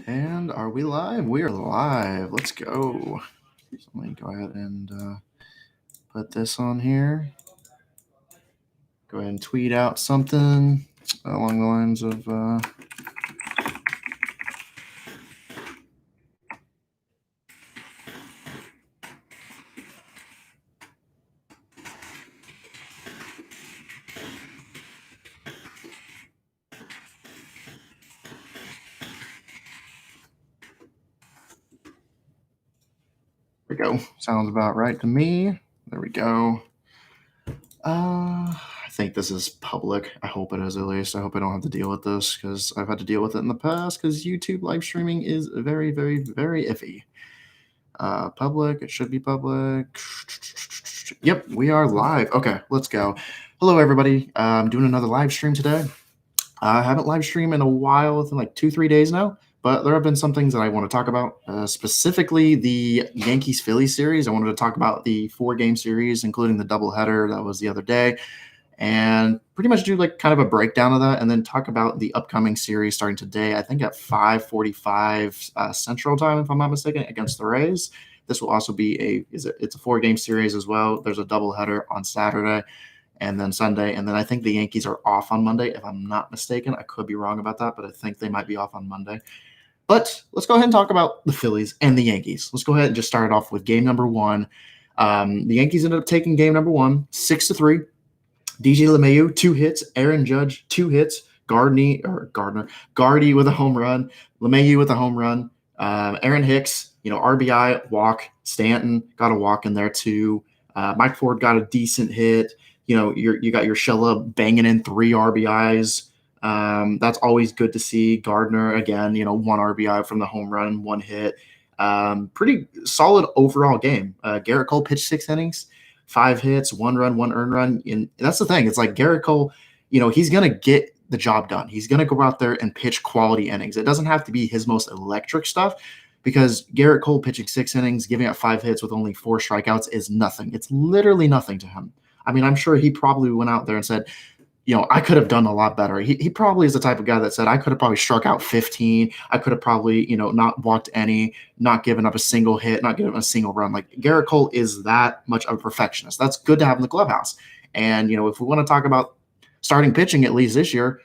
And are we live? We are live. Let's go. So let me go ahead and put this on here. Go ahead and tweet out something along the lines of there we go. Sounds about right to me. There we go. I think this is public. I hope it is, at least. I hope I don't have to deal with this because I've had to deal with it in the past because YouTube live streaming is very, very, very iffy. Public. It should be public. Yep, we are live. Okay, let's go. Hello, everybody. I'm doing another live stream today. I haven't live streamed in a while, within like 2-3 days now, but there have been some things that I want to talk about, specifically the Yankees-Phillies series. I wanted to talk about the 4-game series, including the doubleheader that was the other day, and pretty much do like kind of a breakdown of that, and then talk about the upcoming series starting today, I think at 5:45 Central Time, if I'm not mistaken, against the Rays. This will also be it's a 4-game series as well. There's a doubleheader on Saturday and then Sunday, and then I think the Yankees are off on Monday, if I'm not mistaken. I could be wrong about that, but I think they might be off on Monday. But let's go ahead and talk about the Phillies and the Yankees. Let's go ahead and just start off with game number 1. The Yankees ended up taking game number 1, 6-3. DJ LeMahieu, 2 hits. Aaron Judge, 2 hits. Gardy with a home run. LeMahieu with a home run. Aaron Hicks, RBI, walk. Stanton got a walk in there too. Mike Ford got a decent hit. You got your Shella banging in 3 RBIs. That's always good to see. Gardner, again, 1 RBI from the home run, 1 hit. Pretty solid overall game. Garrett Cole pitched 6 innings, 5 hits, 1 run, 1 earned run. And that's the thing. It's like Garrett Cole, he's going to get the job done. He's going to go out there and pitch quality innings. It doesn't have to be his most electric stuff, because Garrett Cole pitching 6 innings, giving up 5 hits with only 4 strikeouts is nothing. It's literally nothing to him. I mean, I'm sure he probably went out there and said, I could have done a lot better. He probably is the type of guy that said, I could have probably struck out 15. I could have probably, not walked any, not given up a single hit, not given up a single run. Like, Garrett Cole is that much of a perfectionist. That's good to have in the clubhouse. And, if we want to talk about starting pitching, at least this year,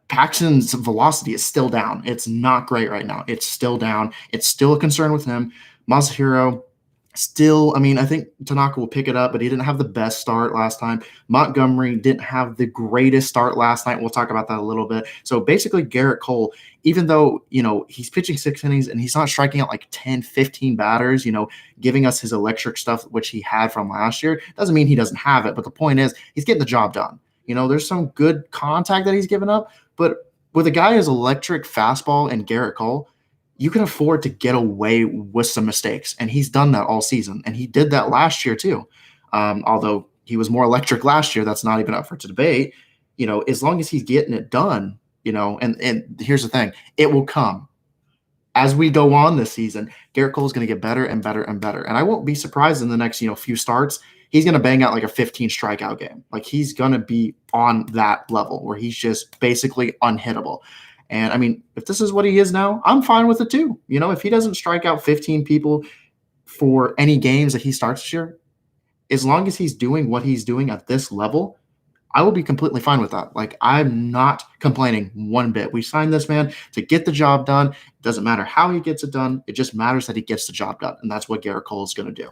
Paxton's velocity is still down. It's not great right now. It's still down. It's still a concern with him. Masahiro, still, I think Tanaka will pick it up, but he didn't have the best start last time. Montgomery didn't have the greatest start last night. We'll talk about that a little bit. So basically, Garrett Cole, even though, he's pitching 6 innings and he's not striking out like 10, 15 batters, giving us his electric stuff, which he had from last year, doesn't mean he doesn't have it. But the point is, he's getting the job done. There's some good contact that he's given up, but with a guy as electric fastball and Garrett Cole, you can afford to get away with some mistakes. And he's done that all season. And he did that last year too. Although he was more electric last year, that's not even up for debate. As long as he's getting it done, and here's the thing, it will come. As we go on this season, Garrett Cole is going to get better and better and better. And I won't be surprised in the next, few starts, he's going to bang out like a 15 strikeout game. Like, he's going to be on that level where he's just basically unhittable. And if this is what he is now, I'm fine with it too. If he doesn't strike out 15 people for any games that he starts this year, as long as he's doing what he's doing at this level, I will be completely fine with that. Like, I'm not complaining one bit. We signed this man to get the job done. It doesn't matter how he gets it done. It just matters that he gets the job done. And that's what Garrett Cole is going to do.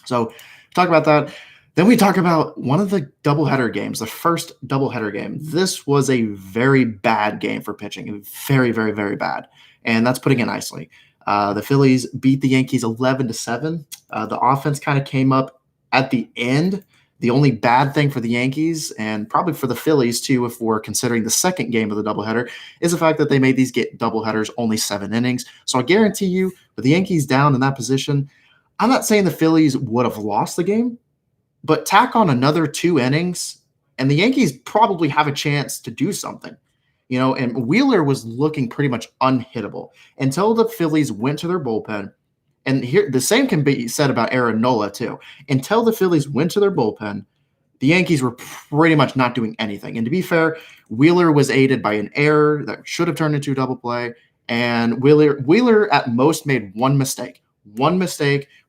So talk about that. Then we talk about one of the doubleheader games, the first doubleheader game. This was a very bad game for pitching. Very, very, very bad. And that's putting it nicely. The Phillies beat the Yankees 11-7. The offense kind of came up at the end. The only bad thing for the Yankees, and probably for the Phillies too, if we're considering the second game of the doubleheader, is the fact that they made these doubleheaders only 7 innings. So I guarantee you, with the Yankees down in that position, I'm not saying the Phillies would have lost the game, but tack on another 2 innings, and the Yankees probably have a chance to do something. And Wheeler was looking pretty much unhittable until the Phillies went to their bullpen. And here, the same can be said about Aaron Nola too. Until the Phillies went to their bullpen, the Yankees were pretty much not doing anything. And to be fair, Wheeler was aided by an error that should have turned into a double play. And Wheeler at most made one mistake,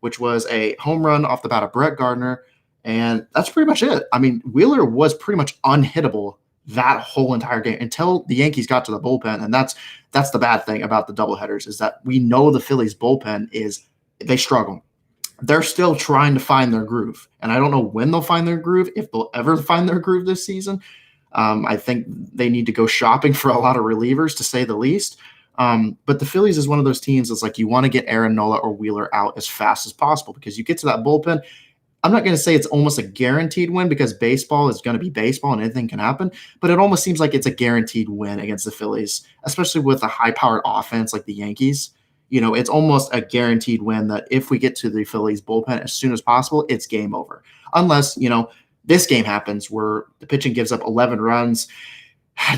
which was a home run off the bat of Brett Gardner. And that's pretty much it. I mean, Wheeler was pretty much unhittable that whole entire game until the Yankees got to the bullpen. And that's the bad thing about the doubleheaders, is that we know the Phillies bullpen they struggle. They're still trying to find their groove. And I don't know when they'll find their groove, if they'll ever find their groove this season. I think they need to go shopping for a lot of relievers, to say the least. But the Phillies is one of those teams that's like, you want to get Aaron Nola or Wheeler out as fast as possible, because you get to that bullpen. I'm not going to say it's almost a guaranteed win, because baseball is going to be baseball and anything can happen, but it almost seems like it's a guaranteed win against the Phillies, especially with a high-powered offense like the Yankees. It's almost a guaranteed win that if we get to the Phillies bullpen as soon as possible, it's game over. Unless, this game happens where the pitching gives up 11 runs.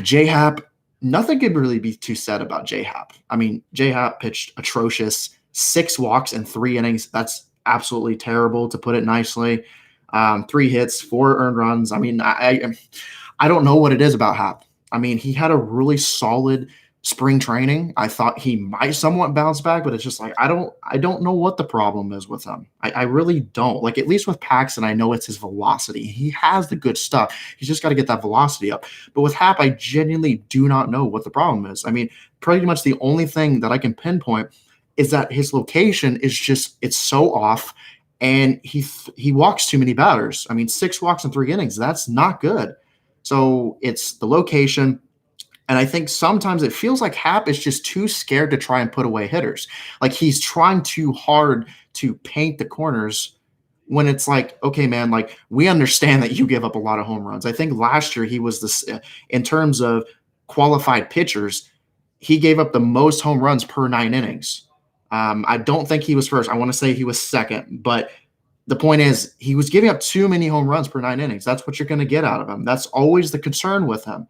J-Hap, nothing could really be too said about J-Hap. I mean, J-Hap pitched atrocious, 6 walks in 3 innings. That's absolutely terrible, to put it nicely. 3 hits, 4 earned runs. I mean, I don't know what it is about Hap. I mean, he had a really solid spring training. I thought he might somewhat bounce back, but it's just like, I don't know what the problem is with him. I really don't. Like, at least with Paxton, I know it's his velocity. He has the good stuff. He's just got to get that velocity up. But with Hap, I genuinely do not know what the problem is. I mean, pretty much the only thing that I can pinpoint is that his location is just, it's so off, and he walks too many batters. I mean, 6 walks in 3 innings, that's not good. So it's the location. And I think sometimes it feels like Hap is just too scared to try and put away hitters. Like, he's trying too hard to paint the corners, when it's like, okay, man, like, we understand that you give up a lot of home runs. I think last year he was this, in terms of qualified pitchers, he gave up the most home runs per 9 innings. I don't think he was first. I want to say he was second, but the point is, he was giving up too many home runs per 9 innings. That's what you're going to get out of him. That's always the concern with him.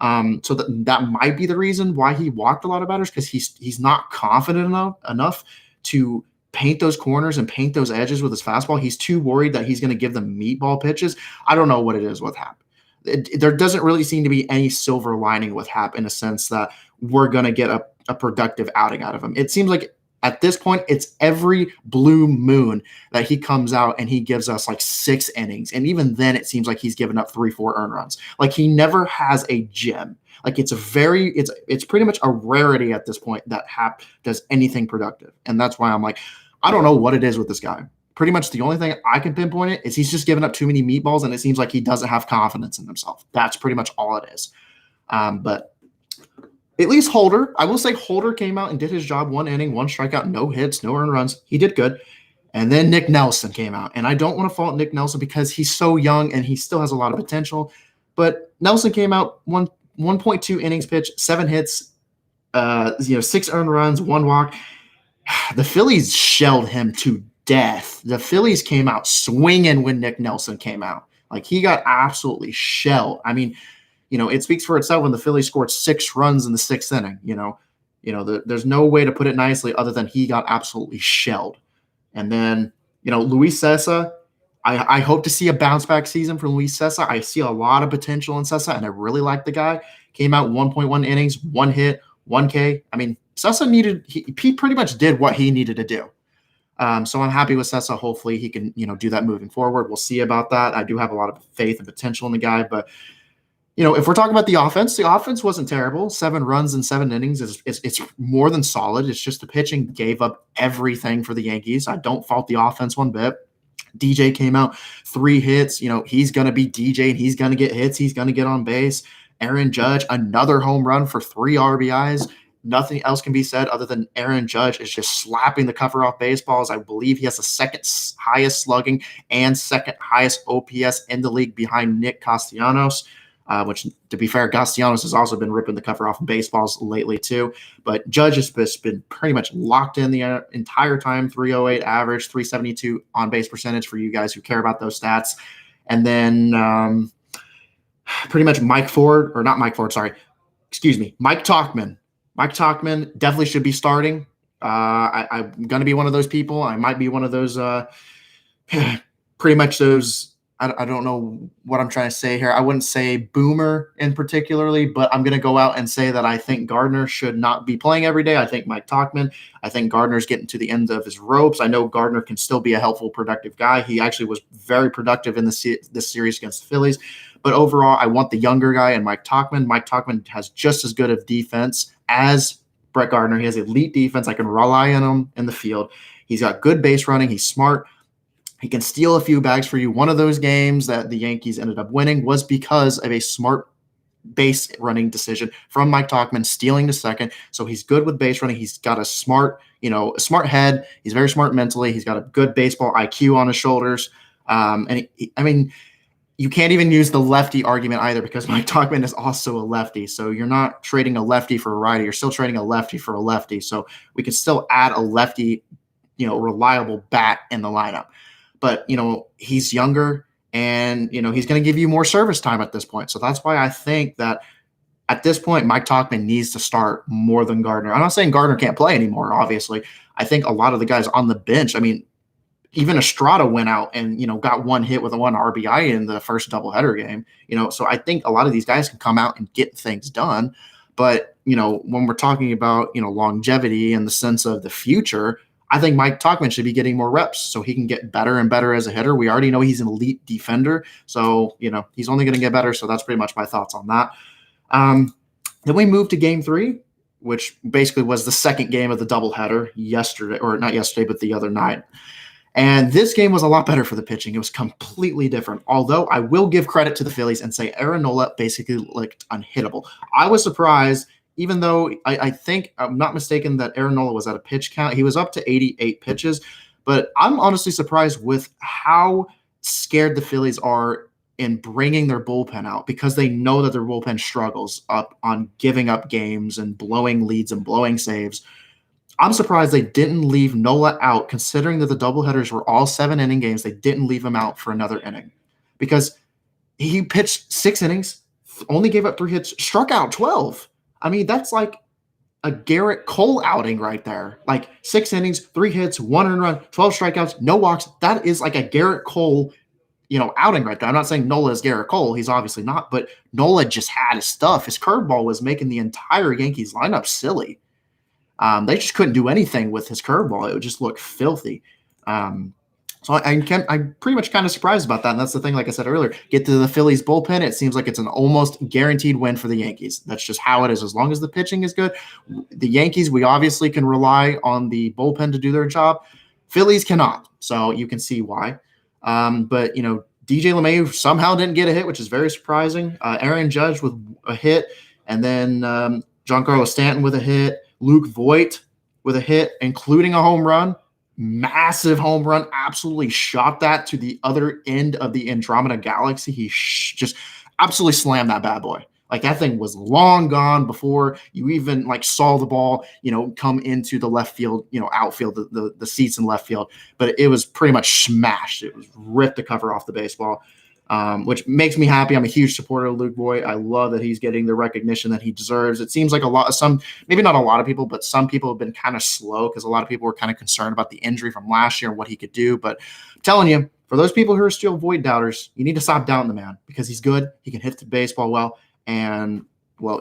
So that might be the reason why he walked a lot of batters, because he's not confident enough to paint those corners and paint those edges with his fastball. He's too worried that he's going to give them meatball pitches. I don't know what it is with Hap. There doesn't really seem to be any silver lining with Hap, in a sense that we're going to get a productive outing out of him. It seems like at this point, it's every blue moon that he comes out and he gives us like 6 innings. And even then, it seems like he's given up 3-4 earned runs. Like, he never has a gem. Like, it's pretty much a rarity at this point that Hap does anything productive. And that's why I'm like, I don't know what it is with this guy. Pretty much the only thing I can pinpoint it is he's just given up too many meatballs, and it seems like he doesn't have confidence in himself. That's pretty much all it is. But at least I will say Holder came out and did his job. 1 inning, 1 strikeout, no hits, no earned runs. He did good. And then Nick Nelson came out. And I don't want to fault Nick Nelson, because he's so young and he still has a lot of potential. But Nelson came out 1.2 innings pitched, 7 hits, 6 earned runs, 1 walk. The Phillies shelled him to death. The Phillies came out swinging when Nick Nelson came out. Like, he got absolutely shelled. I mean, it speaks for itself when the Phillies scored 6 runs in the 6th inning. There's no way to put it nicely other than he got absolutely shelled. And then, Luis Cessa, I hope to see a bounce back season from Luis Cessa. I see a lot of potential in Cessa, and I really like the guy. Came out 1.1 innings, 1 hit, 1 K. I mean, Cessa he pretty much did what he needed to do. So I'm happy with Cessa. Hopefully he can, do that moving forward. We'll see about that. I do have a lot of faith and potential in the guy, but if we're talking about the offense wasn't terrible. 7 runs in 7 innings it's more than solid. It's just the pitching gave up everything for the Yankees. I don't fault the offense one bit. DJ came out 3 hits. He's going to be DJ, and he's going to get hits. He's going to get on base. Aaron Judge, another home run for 3 RBIs. Nothing else can be said other than Aaron Judge is just slapping the cover off baseballs. I believe he has the 2nd highest slugging and 2nd highest OPS in the league, behind Nick Castellanos. Which, to be fair, Castellanos has also been ripping the cover off baseballs lately too. But Judge has been pretty much locked in the entire time. 308 average, 372 on base percentage for you guys who care about those stats. And then pretty much Mike Tauchman. Mike Tauchman definitely should be starting. I'm going to be one of those people. I might be one of those pretty much those I don't know what I'm trying to say here. I wouldn't say boomer in particularly, but I'm going to go out and say that I think Gardner should not be playing every day. I think Mike Tauchman, I think Gardner's getting to the end of his ropes. I know Gardner can still be a helpful, productive guy. He actually was very productive in this series against the Phillies. But overall, I want the younger guy and Mike Tauchman. Mike Tauchman has just as good of defense as Brett Gardner. He has elite defense. I can rely on him in the field. He's got good base running. He's smart. He can steal a few bags for you. One of those games that the Yankees ended up winning was because of a smart base running decision from Mike Tauchman stealing to second. So he's good with base running. He's got a smart head. He's very smart mentally. He's got a good baseball IQ on his shoulders. You can't even use the lefty argument either because Mike Tauchman is also a lefty. So you're not trading a lefty for a righty. You're still trading a lefty for a lefty. So we can still add a lefty, reliable bat in the lineup. But, he's younger and, he's going to give you more service time at this point. So that's why I think that at this point, Mike Tauchman needs to start more than Gardner. I'm not saying Gardner can't play anymore, obviously. I think a lot of the guys on the bench, even Estrada went out and, got one hit with a 1 RBI in the first doubleheader game, so I think a lot of these guys can come out and get things done. But, when we're talking about, longevity in the sense of the future, I think Mike Tauchman should be getting more reps so he can get better and better as a hitter. We already know he's an elite defender. So, he's only going to get better. So that's pretty much my thoughts on that. Then we moved to game 3, which basically was the second game of the doubleheader yesterday, or not yesterday, but the other night. And this game was a lot better for the pitching. It was completely different. Although I will give credit to the Phillies and say Aaron Nola basically looked unhittable. I was surprised, even though I think I'm not mistaken that Aaron Nola was at a pitch count. He was up to 88 pitches. But I'm honestly surprised with how scared the Phillies are in bringing their bullpen out because they know that their bullpen struggles up on giving up games and blowing leads and blowing saves. I'm surprised they didn't leave Nola out, considering that the doubleheaders were all 7-inning games. They didn't leave him out for another inning because he pitched 6 innings, only gave up 3 hits, struck out 12. That's like a Garrett Cole outing right there. Like 6 innings, 3 hits, 1 earned run, 12 strikeouts, no walks. That is like a Garrett Cole, outing right there. I'm not saying Nola is Garrett Cole. He's obviously not, but Nola just had his stuff. His curveball was making the entire Yankees lineup silly. They just couldn't do anything with his curveball. It would just look filthy. So I'm pretty much kind of surprised about that. And that's the thing, like I said earlier, get to the Phillies bullpen. It seems like it's an almost guaranteed win for the Yankees. That's just how it is. As long as the pitching is good, the Yankees, we obviously can rely on the bullpen to do their job. Phillies cannot. So you can see why. But DJ LeMahieu somehow didn't get a hit, which is very surprising. Aaron Judge with a hit, and then Giancarlo Stanton with a hit. Luke Voight with a hit, including a home run, massive home run, absolutely shot that to the other end of the Andromeda Galaxy. He just absolutely slammed that bad boy. Like that thing was long gone before you even saw the ball, come into the left field, outfield, the seats in left field. But it was pretty much smashed. It was ripped the cover off the baseball. Which makes me happy. I'm a huge supporter of Luke Voight. I love that he's getting the recognition that he deserves. It seems like maybe not a lot of people, but some people have been kind of slow because a lot of people were kind of concerned about the injury from last year and what he could do. But I'm telling you, for those people who are still Voight doubters, you need to stop doubting the man because he's good. He can hit the baseball well. And,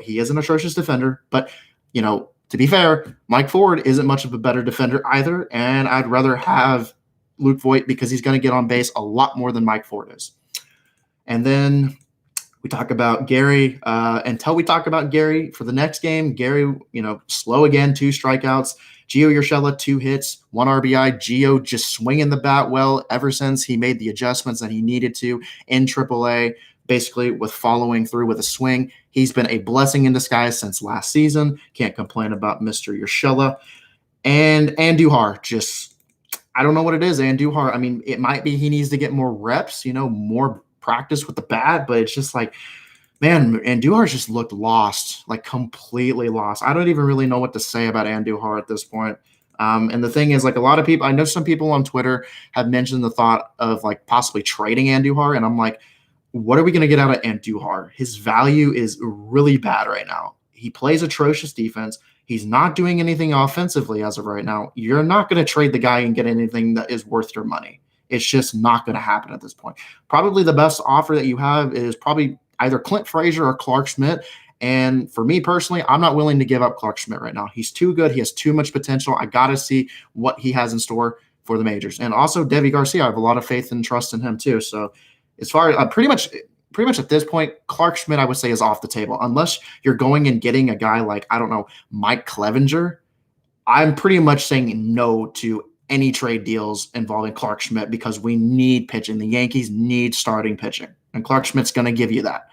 he is an atrocious defender. But, to be fair, Mike Ford isn't much of a better defender either. And I'd rather have Luke Voight because he's going to get on base a lot more than Mike Ford is. And then we talk about Gary. Until we talk about Gary for the next game, Gary, slow again, 2 strikeouts. Gio Urshela, 2 hits, 1 RBI. Gio just swinging the bat well ever since he made the adjustments that he needed to in AAA, basically with following through with a swing. He's been a blessing in disguise since last season. Can't complain about Mr. Urshela. And Andujar, just, I don't know what it is, Andujar. It might be he needs to get more reps, more practice with the bat, but it's just like, man, Andujar just looked lost, completely lost. I don't even really know what to say about Andujar at this point. And the thing is, a lot of people, I know some people on Twitter have mentioned the thought of possibly trading Andujar, and I'm like, what are we going to get out of Andujar? His value is really bad right now. He plays atrocious defense. He's not doing anything offensively as of right now. You're not going to trade the guy and get anything that is worth your money. It's just not going to happen at this point. Probably the best offer that you have is probably either Clint Frazier or Clark Schmidt. And for me personally, I'm not willing to give up Clark Schmidt right now. He's too good. He has too much potential. I got to see what he has in store for the majors. And also Devi Garcia, I have a lot of faith and trust in him too. So as far as pretty much at this point, Clark Schmidt, I would say, is off the table. Unless you're going and getting a guy like, I don't know, Mike Clevenger, I'm pretty much saying no to any trade deals involving Clark Schmidt because we need pitching. The Yankees need starting pitching, and Clark Schmidt's going to give you that.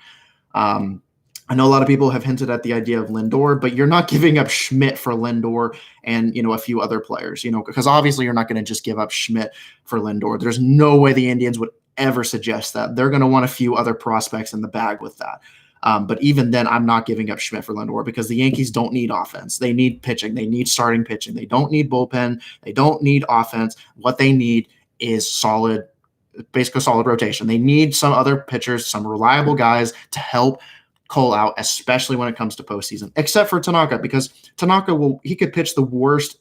I know a lot of people have hinted at the idea of Lindor, but you're not giving up Schmidt for Lindor and, a few other players, because obviously you're not going to just give up Schmidt for Lindor. There's no way the Indians would ever suggest that. They're going to want a few other prospects in the bag with that. But even then, I'm not giving up Schmidt for Lindor because the Yankees don't need offense. They need pitching. They need starting pitching. They don't need bullpen. They don't need offense. What they need is basically solid rotation. They need some other pitchers, some reliable guys to help Cole out, especially when it comes to postseason, except for Tanaka, because Tanaka he could pitch the worst,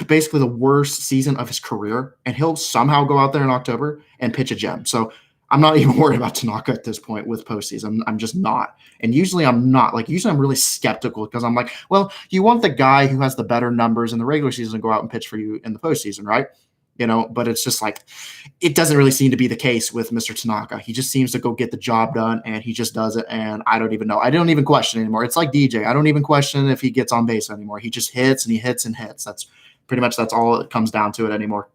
basically the worst season of his career, and he'll somehow go out there in October and pitch a gem. So I'm not even worried about Tanaka at this point with postseason. I'm just not. And usually I'm not. Usually I'm really skeptical because I'm like, well, you want the guy who has the better numbers in the regular season to go out and pitch for you in the postseason, right? But it's just it doesn't really seem to be the case with Mr. Tanaka. He just seems to go get the job done, and he just does it, and I don't even know. I don't even question anymore. It's like DJ. I don't even question if he gets on base anymore. He just hits, and he hits and hits. That's all it comes down to it anymore.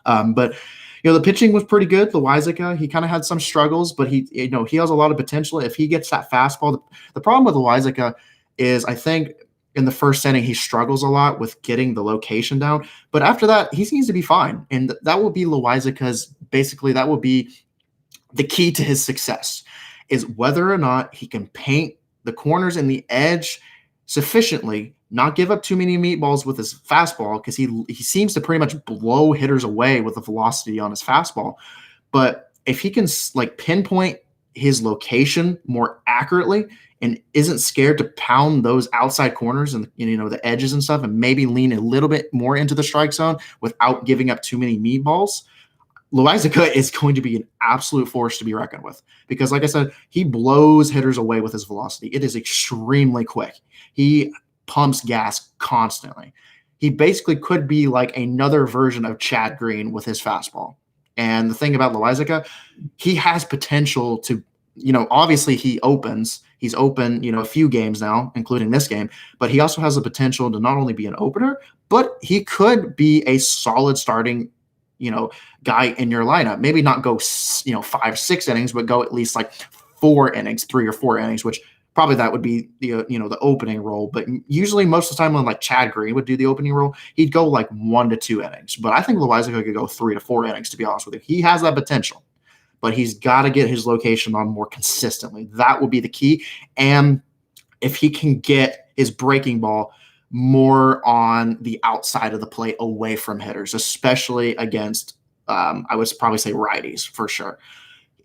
But the pitching was pretty good. Loaisiga, he kind of had some struggles, but he has a lot of potential. If he gets that fastball, the problem with Loaisiga is I think in the first inning, he struggles a lot with getting the location down. But after that, he seems to be fine. And that will be Loaisiga's, basically, that will be the key to his success, is whether or not he can paint the corners and the edge sufficiently, not give up too many meatballs with his fastball, because he seems to pretty much blow hitters away with the velocity on his fastball. But if he can pinpoint his location more accurately and isn't scared to pound those outside corners and the edges and stuff, and maybe lean a little bit more into the strike zone without giving up too many meatballs, Loaisiga is going to be an absolute force to be reckoned with. Because like I said, he blows hitters away with his velocity. It is extremely quick. He pumps gas constantly. He basically could be like another version of Chad Green with his fastball. And the thing about Loaisiga, he has potential to, obviously he's open, a few games now, including this game, but he also has the potential to not only be an opener, but he could be a solid starting, guy in your lineup. Maybe not go, 5-6 innings, but go at least 4 innings, 3 or 4 innings, which probably that would be the opening role. But usually most of the time when Chad Green would do the opening role, he'd go 1 to 2 innings. But I think Loaisiga could go 3 to 4 innings, to be honest with you. He has that potential, but he's got to get his location on more consistently. That will be the key. And if he can get his breaking ball more on the outside of the plate away from hitters, especially against, I would probably say righties for sure.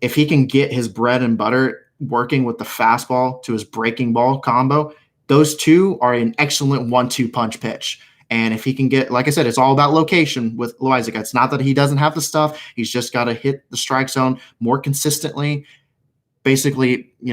If he can get his bread and butter working with the fastball to his breaking ball combo, those two are an excellent 1-2 punch pitch. And if he can get, like I said, it's all about location with Loaisiga. It's not that he doesn't have the stuff. He's just got to hit the strike zone more consistently. Basically, he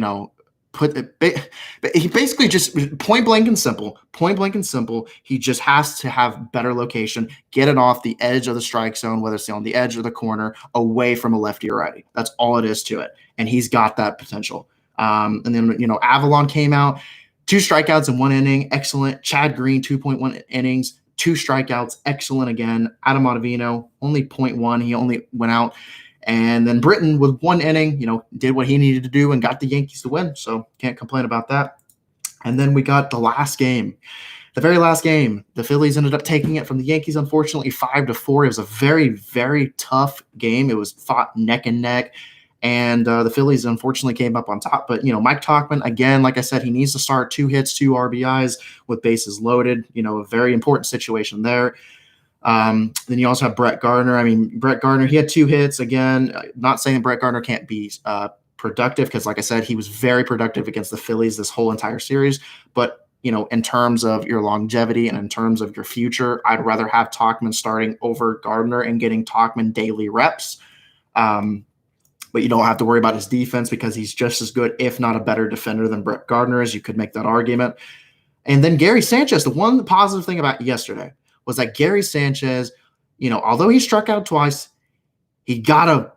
basically just point blank and simple. He just has to have better location, get it off the edge of the strike zone, whether it's on the edge or the corner, away from a lefty or righty. That's all it is to it. And he's got that potential. And then, Avalon came out, 2 strikeouts in 1 inning. Excellent. Chad Green, 2.1 innings, 2 strikeouts. Excellent again. Adam Ottavino, only 0.1. He only went out. And then Britton with 1 inning, did what he needed to do and got the Yankees to win. So can't complain about that. And then we got the very last game. The Phillies ended up taking it from the Yankees, unfortunately, 5-4. It was a very, very tough game. It was fought neck and neck. And the Phillies unfortunately came up on top. But, Mike Tauchman, again, like I said, he needs to start 2 hits, 2 RBIs with bases loaded. A very important situation there. Then you also have Brett Gardner. Brett Gardner, he had 2 hits. Again, not saying Brett Gardner can't be productive because, like I said, he was very productive against the Phillies this whole entire series. But in terms of your longevity and in terms of your future, I'd rather have Tauchman starting over Gardner and getting Tauchman daily reps. But you don't have to worry about his defense because he's just as good, if not a better defender than Brett Gardner is. You could make that argument. And then Gary Sanchez, the one positive thing about yesterday was that Gary Sanchez, although he struck out twice, he got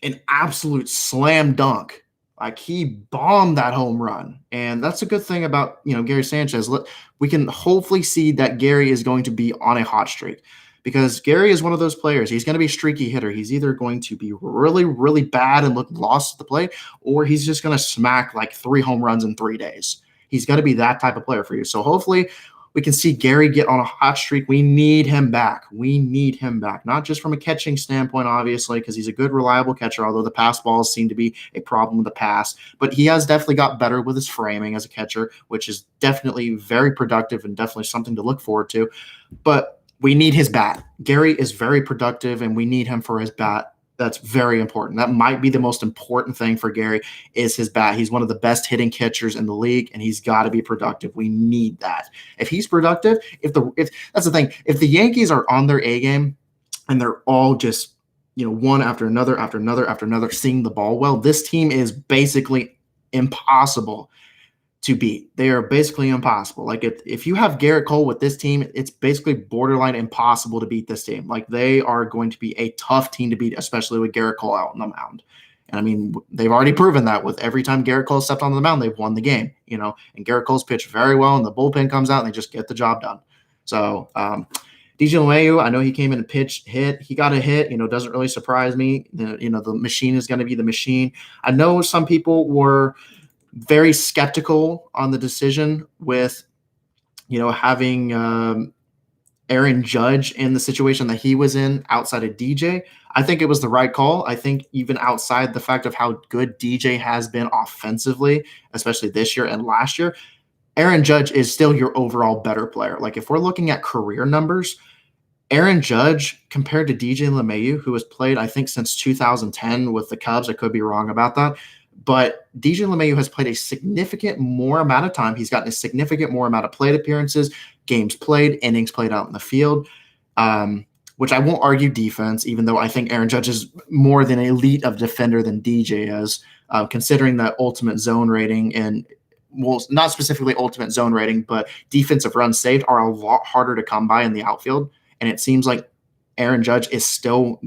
an absolute slam dunk. Like, he bombed that home run. And that's a good thing about, Gary Sanchez. We can hopefully see that Gary is going to be on a hot streak, because Gary is one of those players. He's going to be a streaky hitter. He's either going to be really, really bad and look lost at the plate, or he's just going to smack like 3 home runs in 3 days. He's got to be that type of player for you. So hopefully we can see Gary get on a hot streak. We need him back. We need him back, not just from a catching standpoint, obviously, because he's a good, reliable catcher, although the pass balls seem to be a problem with the pass. But he has definitely got better with his framing as a catcher, which is definitely very productive and definitely something to look forward to. But we need his bat. Gary is very productive, and we need him for his bat. That's very important. That might be the most important thing for Gary, is his bat. He's one of the best hitting catchers in the league, and he's got to be productive. We need that. If he's productive, if that's the thing, if the Yankees are on their A game and they're all just, one after another, after another, after another, seeing the ball well, this team is basically impossible to beat. They are basically impossible. Like, if you have Garrett Cole with this team, it's basically borderline impossible to beat this team. Like, they are going to be a tough team to beat, especially with Garrett Cole out on the mound. And I mean, they've already proven that with every time Garrett Cole stepped on the mound, they've won the game, and Garrett Cole's pitched very well, and the bullpen comes out and they just get the job done. So, DJ LeMahieu, I know he came in and hit. He got a hit, doesn't really surprise me. The machine is going to be the machine. I know some people were very skeptical on the decision with, having Aaron Judge in the situation that he was in outside of DJ. I think it was the right call. I think even outside the fact of how good DJ has been offensively, especially this year and last year, Aaron Judge is still your overall better player. Like, if we're looking at career numbers, Aaron Judge compared to DJ LeMahieu, who has played, I think, since 2010 with the Cubs. I could be wrong about that. But DJ LeMahieu has played a significant more amount of time. He's gotten a significant more amount of plate appearances, games played, innings played out in the field, which I won't argue defense, even though I think Aaron Judge is more than elite of defender than DJ is, considering that ultimate zone rating and, well, not specifically ultimate zone rating, but defensive runs saved are a lot harder to come by in the outfield. And it seems like Aaron Judge is still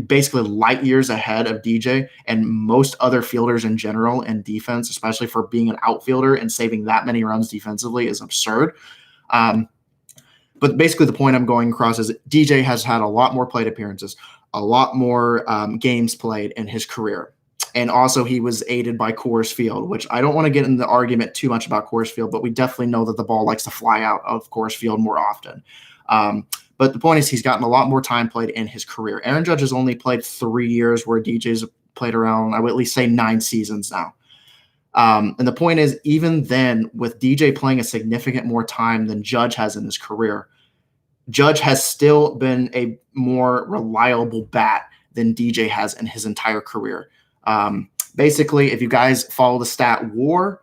basically light years ahead of DJ and most other fielders in general, and defense, especially for being an outfielder and saving that many runs defensively, is absurd. But basically the point I'm going across is DJ has had a lot more plate appearances, a lot more games played in his career. And also he was aided by Coors Field, which I don't want to get in the argument too much about Coors Field, but we definitely know that the ball likes to fly out of Coors Field more often. But the point is, he's gotten a lot more time played in his career. Aaron Judge has only played 3 years, where DJ's played around, I would at least say, 9 seasons now. And the point is, even then, with DJ playing a significant more time than Judge has in his career, Judge has still been a more reliable bat than DJ has in his entire career. Basically, if you guys follow the stat WAR,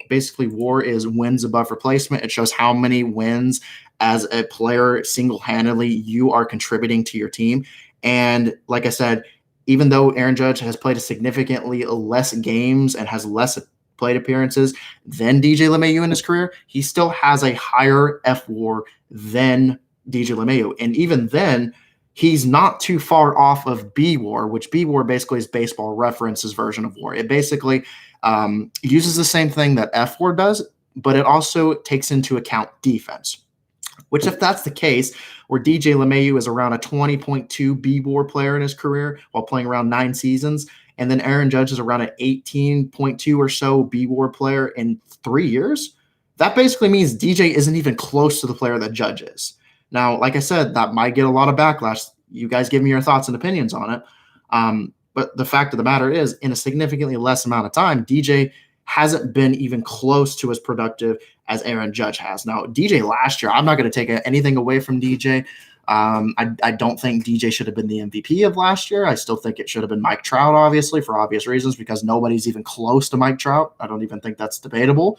basically WAR is wins above replacement. It shows how many wins as a player single-handedly you are contributing to your team. And like I said, even though Aaron Judge has played significantly less games and has less plate appearances than DJ LeMahieu in his career, he still has a higher F-WAR than DJ LeMahieu. And even then, he's not too far off of B-WAR, which B-WAR basically is Baseball Reference's version of WAR. It basically uses the same thing that F-WAR does, but it also takes into account defense. Which, if that's the case, where DJ LeMahieu is around a 20.2 B-WAR player in his career while playing around 9 seasons, and then Aaron Judge is around an 18.2 or so B-WAR player in 3 years, that basically means DJ isn't even close to the player that Judge is. Now, like I said, that might get a lot of backlash. You guys give me your thoughts and opinions on it. But the fact of the matter is, in a significantly less amount of time, DJ hasn't been even close to as productive as Aaron Judge has. Now, DJ last year, I'm not going to take anything away from DJ. I don't think DJ should have been the MVP of last year. I still think it should have been Mike Trout, obviously, for obvious reasons, because nobody's even close to Mike Trout. I don't even think that's debatable.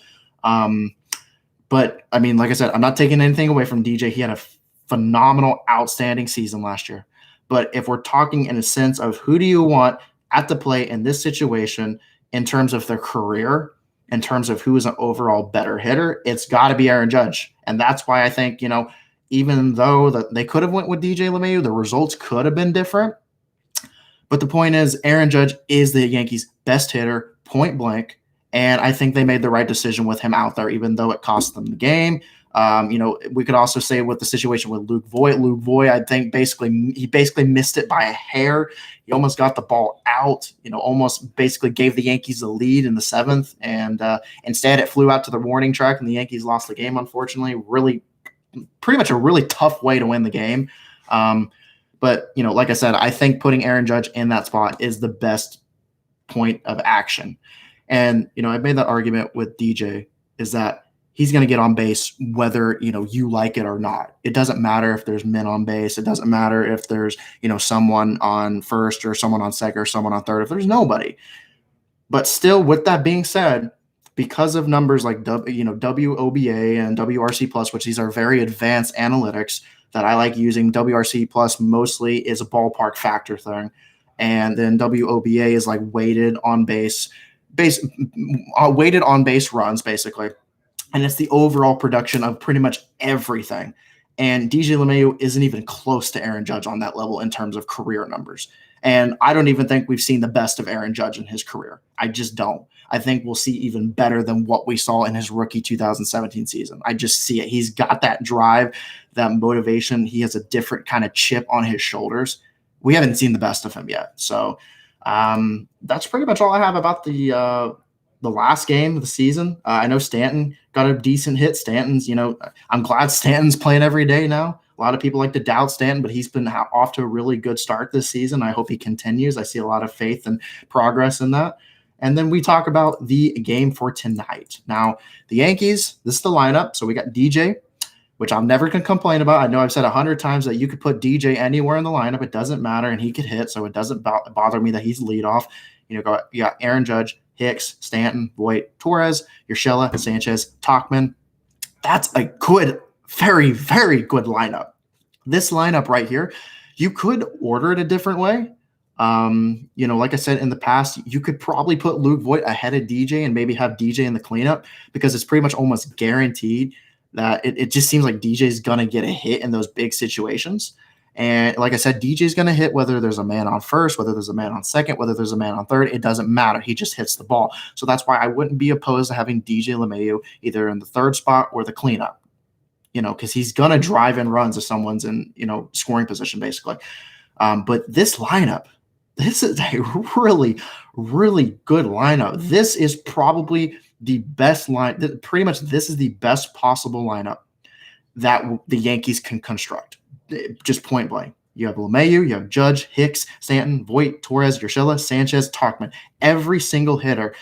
But I mean, like I said, I'm not taking anything away from DJ. He had a phenomenal, outstanding season last year. But if we're talking in a sense of who do you want at the plate in this situation in terms of their career, in terms of who is an overall better hitter, it's got to be Aaron Judge. And that's why I think, even though they could have went with DJ LeMahieu, the results could have been different. But the point is, Aaron Judge is the Yankees' best hitter, point blank. And I think they made the right decision with him out there, even though it cost them the game. We could also say with the situation with Luke Voight. Luke Voight, I think he basically missed it by a hair. He almost got the ball out, almost basically gave the Yankees the lead in the seventh. And instead it flew out to the warning track and the Yankees lost the game, unfortunately. Pretty much a really tough way to win the game. But like I said, I think putting Aaron Judge in that spot is the best point of action. And, I've made that argument with DJ is that he's going to get on base whether, you like it or not. It doesn't matter if there's men on base. It doesn't matter if there's, someone on first or someone on second or someone on third, if there's nobody. But still, with that being said, because of numbers like WOBA and WRC plus, which these are very advanced analytics that I like using. WRC plus mostly is a ballpark factor thing. And then WOBA is like weighted on base runs, basically. And it's the overall production of pretty much everything. And DJ LeMahieu isn't even close to Aaron Judge on that level in terms of career numbers. And I don't even think we've seen the best of Aaron Judge in his career. I just don't. I think we'll see even better than what we saw in his rookie 2017 season. I just see it. He's got that drive, that motivation. He has a different kind of chip on his shoulders. We haven't seen the best of him yet. So that's pretty much all I have about the last game of the season. I know Stanton got a decent hit. I'm glad Stanton's playing every day now. A lot of people like to doubt Stanton, but he's been off to a really good start this season. I hope he continues. I see a lot of faith and progress in that. And then we talk about the game for tonight. Now, the Yankees, this is the lineup. So we got DJ, which I'm never going to complain about. I know I've said 100 times that you could put DJ anywhere in the lineup. It doesn't matter, and he could hit, so it doesn't bother me that he's leadoff. You got Aaron Judge, Hicks, Stanton, Voight, Torres, Urshela, Sanchez, Tauchman. That's a good, very, very good lineup. This lineup right here, you could order it a different way. Like I said in the past, you could probably put Luke Voight ahead of DJ and maybe have DJ in the cleanup because it's pretty much almost guaranteed that it just seems like DJ is going to get a hit in those big situations. And like I said, DJ is going to hit whether there's a man on first, whether there's a man on second, whether there's a man on third. It doesn't matter. He just hits the ball. So that's why I wouldn't be opposed to having DJ LeMahieu either in the third spot or the cleanup, because he's going to drive in runs if someone's in, scoring position, basically. But this lineup, this is a really, really good lineup. This is probably the best line. Pretty much this is the best possible lineup that the Yankees can construct. Just point blank. You have LeMahieu, you have Judge, Hicks, Stanton, Voight, Torres, Urshela, Sanchez, Tauchman. Every single hitter,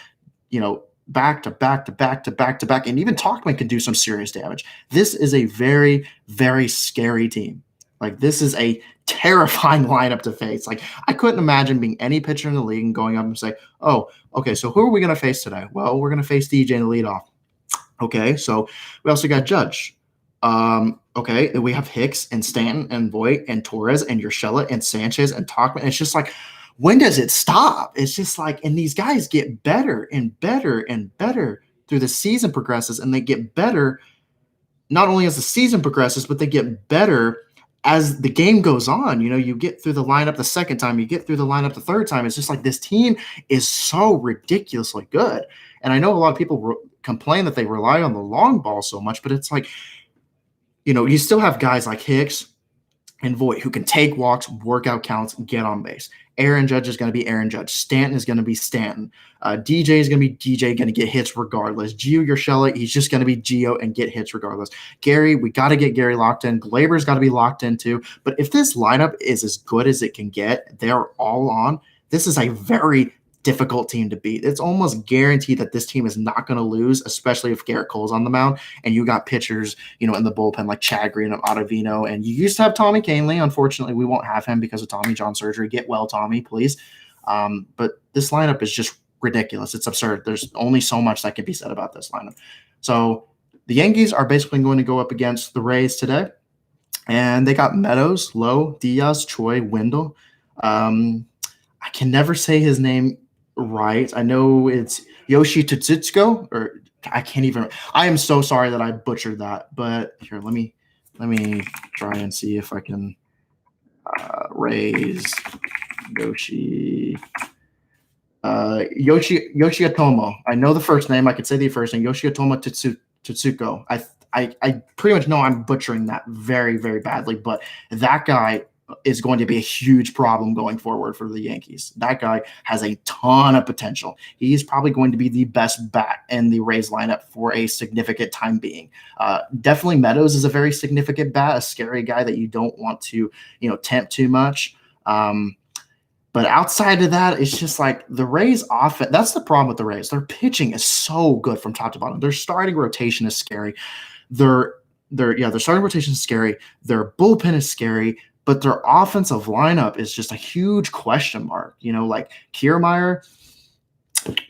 back to back to back to back to back. And even Tauchman can do some serious damage. This is a very, very scary team. Like, this is a terrifying lineup to face. Like, I couldn't imagine being any pitcher in the league and going up and say, oh, okay, so who are we going to face today? Well, we're going to face DJ in the leadoff. Okay, so we also got Judge. Okay, we have Hicks and Stanton and Voight and Torres and Urshela and Sanchez and Tauchman. It's just like, when does it stop? It's just like, and these guys get better and better and better through the season progresses, and they get better not only as the season progresses, but they get better as the game goes on. You get through the lineup the second time, you get through the lineup the third time. It's just like this team is so ridiculously good. And I know a lot of people complain that they rely on the long ball so much, but it's like, you still have guys like Hicks and Voight who can take walks, work out counts, and get on base. Aaron Judge is going to be Aaron Judge. Stanton is going to be Stanton. DJ is going to be DJ, going to get hits regardless. Gio Urshela, he's just going to be Gio and get hits regardless. Gary, we got to get Gary locked in. Glaber's got to be locked in too. But if this lineup is as good as it can get, they're all on. This is a very difficult team to beat. It's almost guaranteed that this team is not going to lose, especially if Garrett Cole's on the mound and you got pitchers, in the bullpen like Chad Green and Ottavino, and you used to have Tommy Kahnle. Unfortunately, we won't have him because of Tommy John surgery. Get well, Tommy, please. But this lineup is just ridiculous. It's absurd. There's only so much that can be said about this lineup. So The Yankees are basically going to go up against the Rays today, and they got Meadows, Lowe, Diaz, Choi, Wendell. I can never say his name right. I know it's Yoshi Tsutsuko, or I can't even. I am so sorry that I butchered that. But here, let me try and see if I can raise Yoshi. Yoshiotomo. I know the first name. I could say the first name. Yoshiotomo Tetsuko. I pretty much know I'm butchering that very, very badly, but that guy is going to be a huge problem going forward for the Yankees. That guy has a ton of potential. He's probably going to be the best bat in the Rays lineup for a significant time being. Definitely Meadows is a very significant bat, a scary guy that you don't want to, tempt too much. But outside of that, it's just like the Rays offense. That's the problem with the Rays. Their pitching is so good from top to bottom. Their starting rotation is scary. Their starting rotation is scary. Their bullpen is scary, but their offensive lineup is just a huge question mark. Like Kiermaier,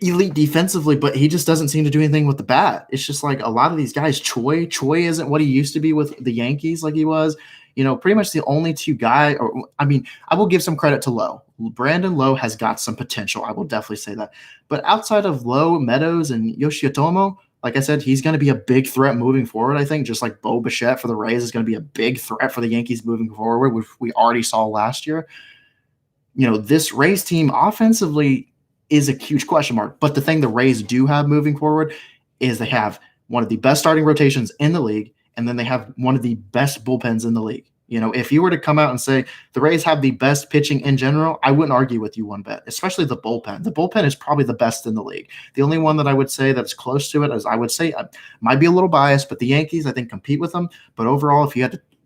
elite defensively, but he just doesn't seem to do anything with the bat. It's just like a lot of these guys. Choi isn't what he used to be with the Yankees like he was. Pretty much the only two guys, I will give some credit to Lowe. Brandon Lowe has got some potential. I will definitely say that. But outside of Lowe, Meadows, and Yoshiotomo, like I said, he's going to be a big threat moving forward, I think, just like Bo Bichette for the Rays is going to be a big threat for the Yankees moving forward, which we already saw last year. This Rays team offensively is a huge question mark. But the thing the Rays do have moving forward is they have one of the best starting rotations in the league, and then they have one of the best bullpens in the league. If you were to come out and say the Rays have the best pitching in general, I wouldn't argue with you one bit, especially the bullpen. The bullpen is probably the best in the league. The only one that I would say that's close to it, as I would say, might be a little biased, but the Yankees, I think, compete with them. But overall,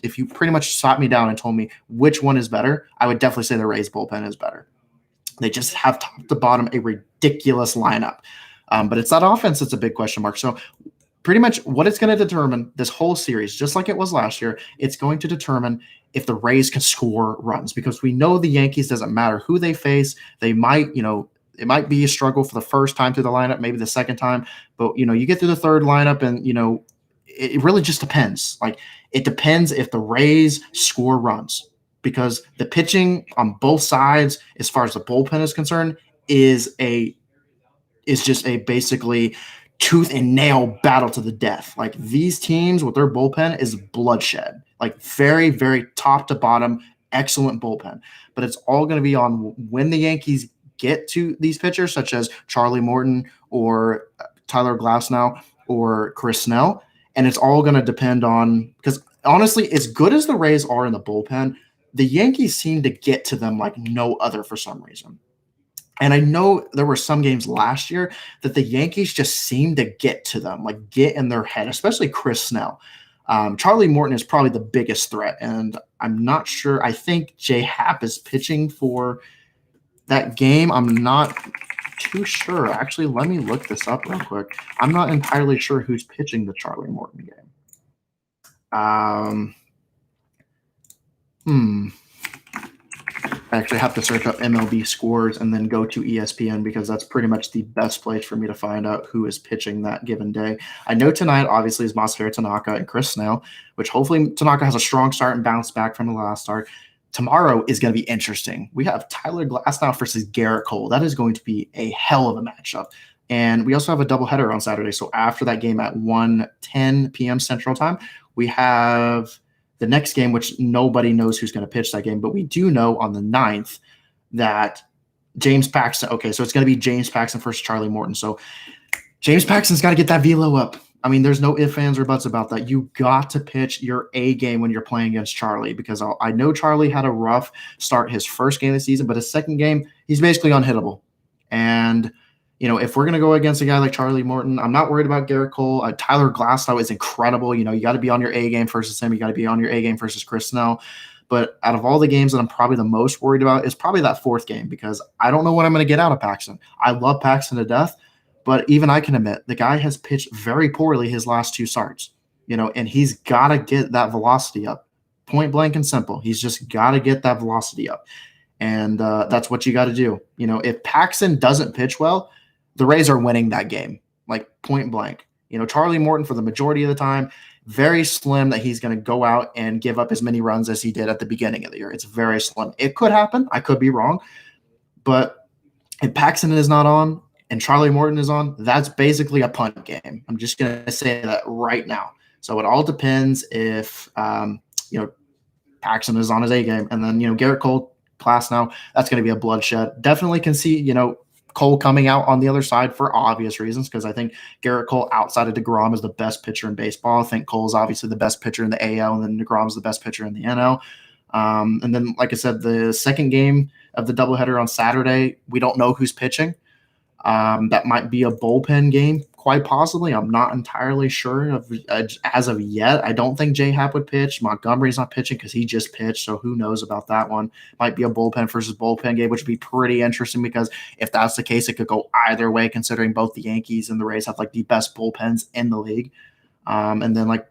if you pretty much sat me down and told me which one is better, I would definitely say the Rays bullpen is better. They just have top to bottom a ridiculous lineup. But it's that offense that's a big question mark. So pretty much what it's going to determine this whole series, just like it was last year, it's going to determine if the Rays can score runs, because we know the Yankees, doesn't matter who they face. They might, it might be a struggle for the first time through the lineup, maybe the second time, but you get through the third lineup and, it really just depends. Like it depends if the Rays score runs, because the pitching on both sides, as far as the bullpen is concerned, is just a basically tooth and nail battle to the death. Like these teams with their bullpen is bloodshed, like very, very top to bottom, excellent bullpen. But it's all going to be on when the Yankees get to these pitchers, such as Charlie Morton or Tyler Glasnow or Chris Snell. And it's all going to depend on, because honestly, as good as the Rays are in the bullpen, the Yankees seem to get to them like no other for some reason. And I know there were some games last year that the Yankees just seemed to get to them, like get in their head, especially Chris Snell. Charlie Morton is probably the biggest threat, and I'm not sure. I think J Happ is pitching for that game. I'm not too sure. Actually, let me look this up real quick. I'm not entirely sure who's pitching the Charlie Morton game. I actually have to search up MLB scores and then go to ESPN, because that's pretty much the best place for me to find out who is pitching that given day. I know tonight, obviously, is Masahiro Tanaka and Chris Snell, which hopefully Tanaka has a strong start and bounce back from the last start. Tomorrow is going to be interesting. We have Tyler Glasnow versus Garrett Cole. That is going to be a hell of a matchup. And we also have a doubleheader on Saturday. So after that game at 1:10 p.m. Central Time, we have the next game, which nobody knows who's going to pitch that game, but we do know on the 9th that James Paxton, okay, so it's going to be James Paxton versus Charlie Morton. So James Paxton's got to get that velo up. I mean, there's no ifs, ands, or buts about that. You got to pitch your A game when you're playing against Charlie, because I know Charlie had a rough start his first game of the season, but his second game, he's basically unhittable. And if we're going to go against a guy like Charlie Morton, I'm not worried about Garrett Cole. Tyler Glasnow is incredible. You got to be on your A game versus him. You got to be on your A game versus Chris Snell. But out of all the games that I'm probably the most worried about is probably that fourth game, because I don't know what I'm going to get out of Paxton. I love Paxton to death, but even I can admit the guy has pitched very poorly his last two starts, and he's got to get that velocity up. Point blank and simple. He's just got to get that velocity up. And that's what you got to do. If Paxton doesn't pitch well, the Rays are winning that game, like point blank. Charlie Morton for the majority of the time, very slim that he's going to go out and give up as many runs as he did at the beginning of the year. It's very slim. It could happen. I could be wrong. But if Paxton is not on and Charlie Morton is on, that's basically a punt game. I'm just going to say that right now. So it all depends if, Paxton is on his A game. And then, Garrett Cole class now, that's going to be a bloodshed. Definitely can see, Cole coming out on the other side for obvious reasons, because I think Garrett Cole outside of DeGrom is the best pitcher in baseball. I think Cole's obviously the best pitcher in the AL, and then DeGrom's the best pitcher in the NL. And then, like I said, the second game of the doubleheader on Saturday, we don't know who's pitching. That might be a bullpen game, quite possibly. I'm not entirely sure as of yet. I don't think J-Happ would pitch. Montgomery's not pitching because he just pitched, so who knows about that one. Might be a bullpen versus bullpen game, which would be pretty interesting, because if that's the case, it could go either way, considering both the Yankees and the Rays have the best bullpens in the league. And then,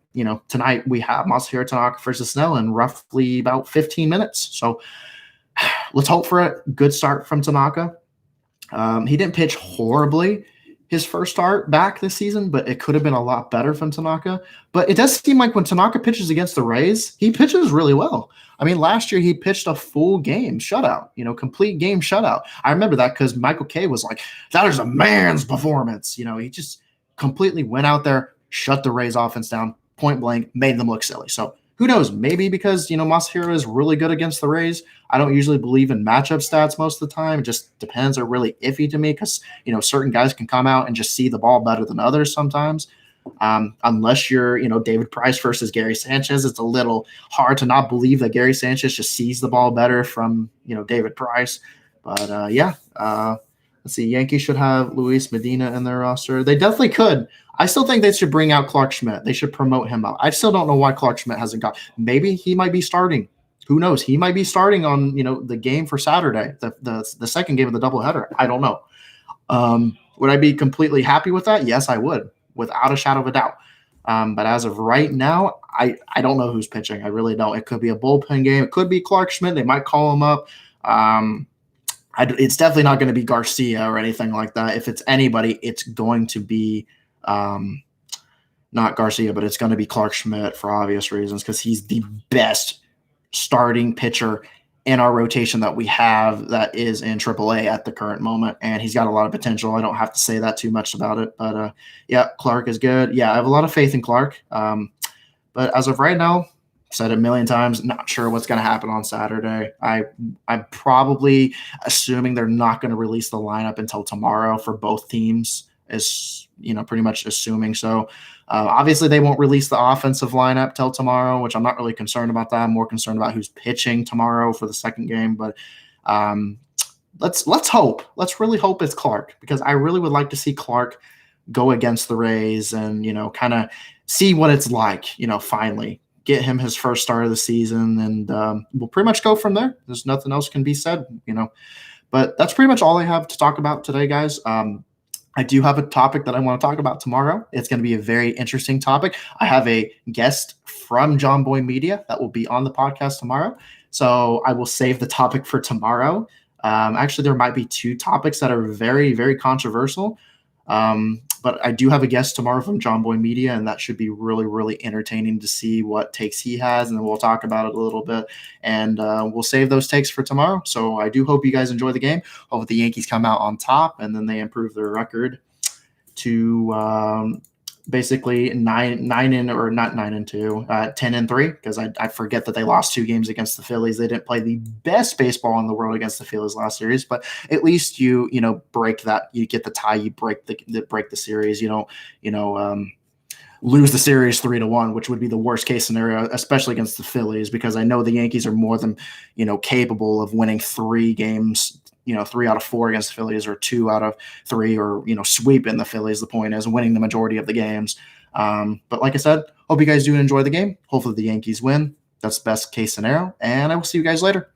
tonight we have Masahiro Tanaka versus Snell in roughly about 15 minutes. So let's hope for a good start from Tanaka. He didn't pitch horribly his first start back this season, but it could have been a lot better from Tanaka. But it does seem like when Tanaka pitches against the Rays, he pitches really well. I mean, last year he pitched a full game shutout, complete game shutout. I remember that because Michael Kay was like, that is a man's performance. He just completely went out there, shut the Rays offense down, point blank, made them look silly. So who knows? Maybe because, Masahiro is really good against the Rays. I don't usually believe in matchup stats most of the time. It just depends. They're really iffy to me because, certain guys can come out and just see the ball better than others sometimes. Unless you're, David Price versus Gary Sanchez, it's a little hard to not believe that Gary Sanchez just sees the ball better from, David Price. But, let's see. Yankees should have Luis Medina in their roster. They definitely could. I still think they should bring out Clark Schmidt. They should promote him up. I still don't know why Clark Schmidt hasn't got. Maybe he might be starting. Who knows? He might be starting on the game for Saturday, the second game of the doubleheader. I don't know. Would I be completely happy with that? Yes, I would, without a shadow of a doubt. But as of right now, I don't know who's pitching. I really don't. It could be a bullpen game. It could be Clark Schmidt. They might call him up. It's definitely not going to be Garcia or anything like that. If it's anybody, it's going to be not Garcia, but it's going to be Clark Schmidt for obvious reasons, because he's the best starting pitcher in our rotation that we have that is in AAA at the current moment, and he's got a lot of potential. I don't have to say that too much about it, but Clark is good. Yeah, I have a lot of faith in Clark, but as of right now, said it a million times, not sure what's going to happen on Saturday. I'm probably assuming they're not going to release the lineup until tomorrow for both teams, is pretty much assuming so. Obviously they won't release the offensive lineup till tomorrow, which I'm not really concerned about that. I'm more concerned about who's pitching tomorrow for the second game. But let's hope. Let's really hope it's Clark, because I really would like to see Clark go against the Rays and kind of see what it's like. Finally get him his first start of the season, and we'll pretty much go from there. There's nothing else can be said. But that's pretty much all I have to talk about today, guys. I do have a topic that I want to talk about tomorrow. It's going to be a very interesting topic. I have a guest from John Boy Media that will be on the podcast tomorrow. So I will save the topic for tomorrow. Actually, there might be two topics that are very, very controversial. But I do have a guest tomorrow from John Boy Media, and that should be really, really entertaining to see what takes he has, and then we'll talk about it a little bit, and we'll save those takes for tomorrow. So I do hope you guys enjoy the game. Hope the Yankees come out on top, and then they improve their record to basically 10-3, because I forget that they lost 2 games against the Phillies. They didn't play the best baseball in the world against the Phillies last series, but at least you break that. You get the tie. You break the series. You don't lose the series 3-1, which would be the worst case scenario, especially against the Phillies, because I know the Yankees are more than capable of winning 3 games. 3 out of 4 against the Phillies, or 2 out of 3, or, sweeping the Phillies. The point is winning the majority of the games. But like I said, hope you guys do enjoy the game. Hopefully the Yankees win. That's best case scenario. And I will see you guys later.